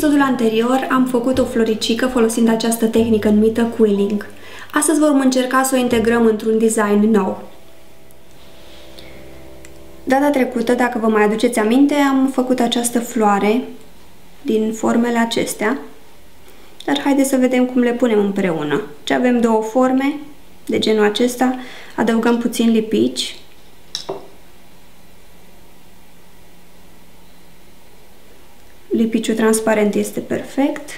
episodul anterior am făcut o floricică folosind această tehnică numită quilling. Astăzi vom încerca să o integrăm într-un design nou. Data trecută, dacă vă mai aduceți aminte, am făcut această floare din formele acestea, dar haideți să vedem cum le punem împreună. Ce avem două forme de genul acesta, adăugăm puțin lipici. Lipiciul transparent este perfect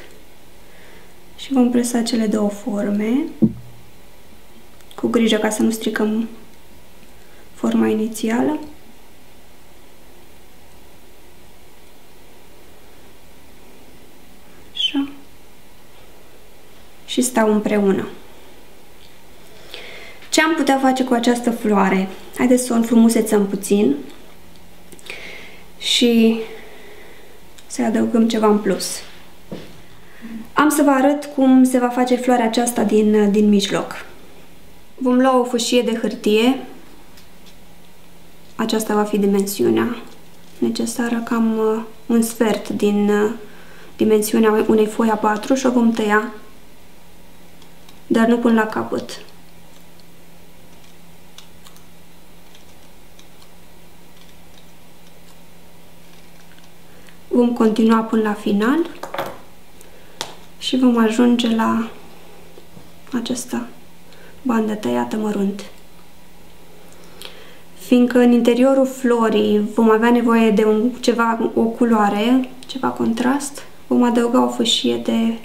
și vom presa cele două forme cu grijă ca să nu stricăm forma inițială. Așa. Și stau împreună. Ce am putea face cu această floare? Haideți să o înfrumusețăm puțin și să adăugăm ceva în plus. Am să vă arăt cum se va face floarea aceasta din mijloc. Vom lua o fâșie de hârtie. Aceasta va fi dimensiunea necesară, cam un sfert din dimensiunea unei foi A4 și o vom tăia, dar nu până la capăt. Vom continua până la final și vom ajunge la această bandă tăiată mărunt. Fiindcă în interiorul florii vom avea nevoie de o culoare, ceva contrast, vom adăuga o fâșie de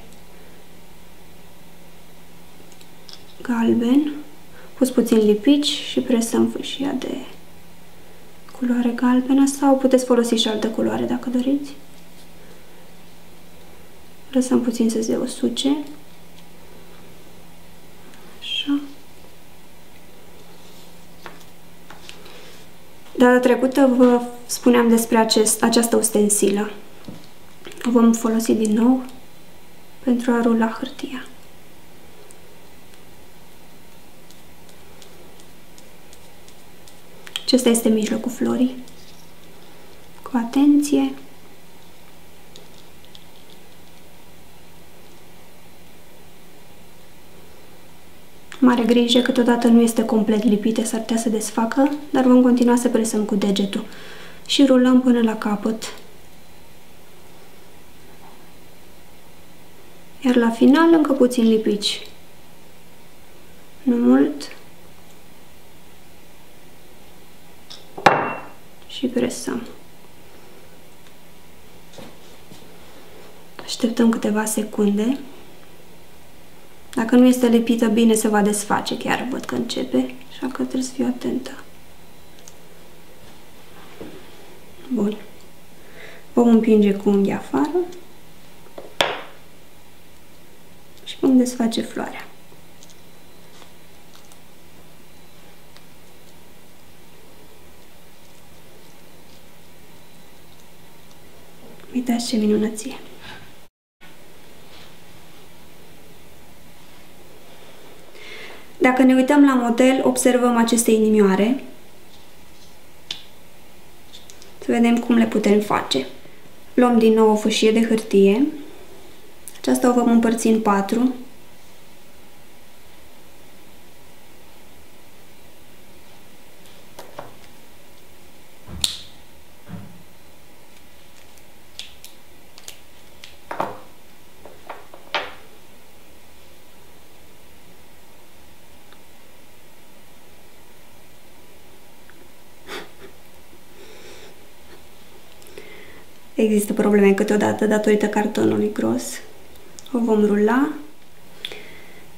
galben, pus puțin lipici și presăm fâșia de culoare galbenă sau puteți folosi și altă culoare dacă doriți. Lăsăm puțin să se usuce. Așa. Data trecută vă spuneam despre această ustensilă. O vom folosi din nou pentru a rula hârtia. Acesta este mijlocul florii. Cu atenție. Mare grijă, câteodată nu este complet lipită, s-ar putea să desfacă, dar vom continua să presăm cu degetul și rulăm până la capăt. Iar la final încă puțin lipici. Nu mult. Și presăm. Așteptăm câteva secunde. Dacă nu este lipită bine, se va desface, chiar văd că începe, așa că trebuie să fiu atentă. Bun. Vom împinge cu unghia afară și vom desface floarea. Uitați ce minunăție! Dacă ne uităm la model, observăm aceste inimioare. Să vedem cum le putem face. Luăm din nou o fâșie de hârtie. Aceasta o vom împărți în 4. Există probleme câteodată datorită cartonului gros. O vom rula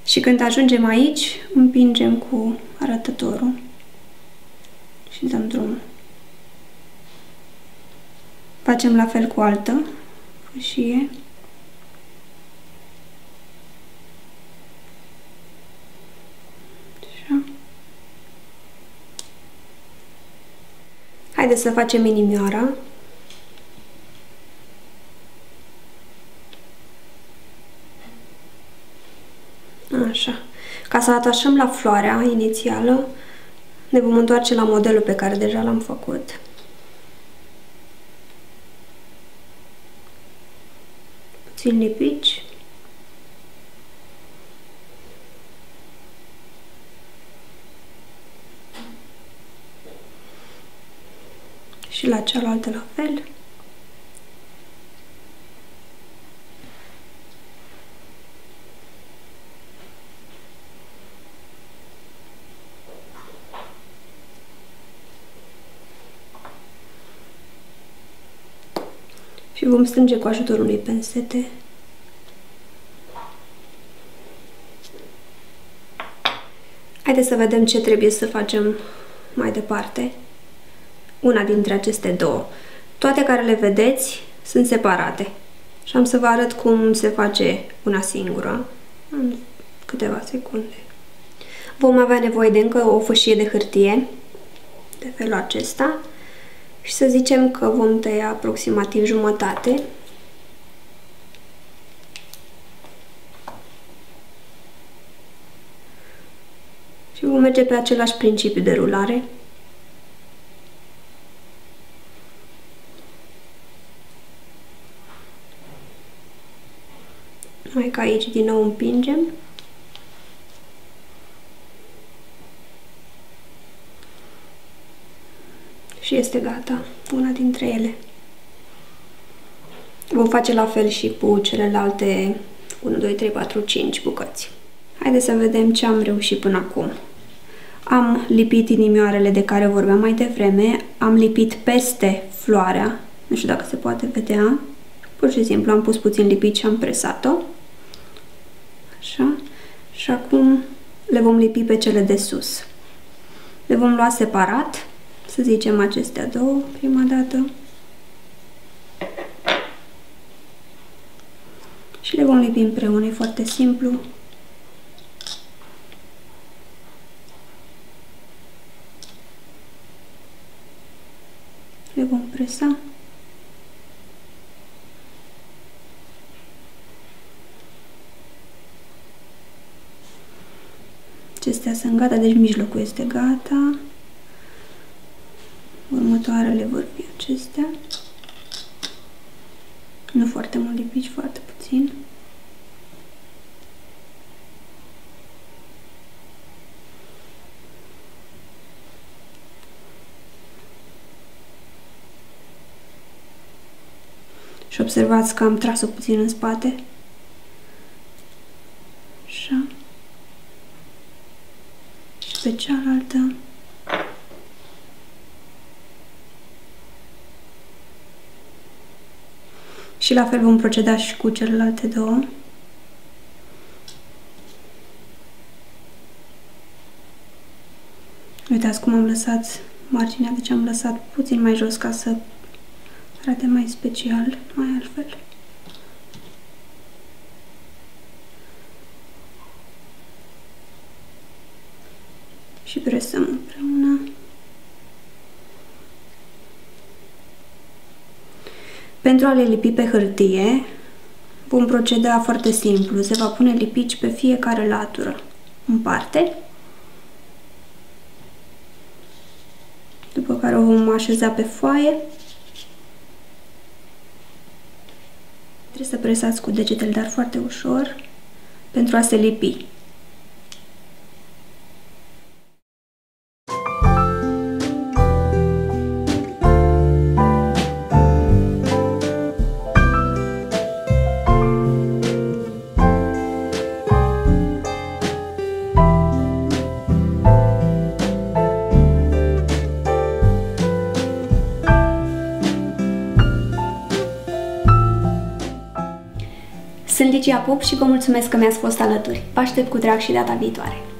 și când ajungem aici, împingem cu arătătorul și dăm drumul. Facem la fel cu altă fâșie. Așa. Haideți să facem inimioara. Așa. Ca să atașăm la floarea inițială, ne vom întoarce la modelul pe care deja l-am făcut. puțin lipici. Și la cealaltă la fel. Și vom strânge cu ajutorul unei pensete. Haideți să vedem ce trebuie să facem mai departe. Una dintre aceste două. Toate care le vedeți sunt separate. Și am să vă arăt cum se face una singură în câteva secunde. Vom avea nevoie de încă o fâșie de hârtie de felul acesta. Și să zicem că vom tăia aproximativ jumătate. Și vom merge pe același principiu de rulare. Mai că aici din nou împingem. Și este gata, una dintre ele. Vom face la fel și cu celelalte 1, 2, 3, 4, 5 bucăți. Haideți să vedem ce am reușit până acum. Am lipit inimioarele de care vorbeam mai devreme, am lipit peste floarea, nu știu dacă se poate vedea, pur și simplu am pus puțin lipit și am presat-o. Așa. Și acum le vom lipi pe cele de sus. Le vom lua separat. Să zicem acestea două, prima dată. Și le vom lipi împreună, e foarte simplu. Le vom presa. Acestea sunt gata, deci mijlocul este gata. Următoarele vor fi acestea. Nu foarte mult lipici, foarte puțin. Și observați că am tras-o puțin în spate. Așa. Și pe cealaltă. Și la fel vom proceda și cu celelalte două. Uitați cum am lăsat marginea, deci am lăsat puțin mai jos ca să arate mai special, mai altfel. Și presăm împreună. Pentru a le lipi pe hârtie, vom proceda foarte simplu. Se va pune lipici pe fiecare latură în parte, după care o vom așeza pe foaie. Trebuie să presați cu degetele, dar foarte ușor, pentru a se lipi. Sunt Ligia Pop și vă mulțumesc că mi-ați fost alături. Vă aștept cu drag și data viitoare!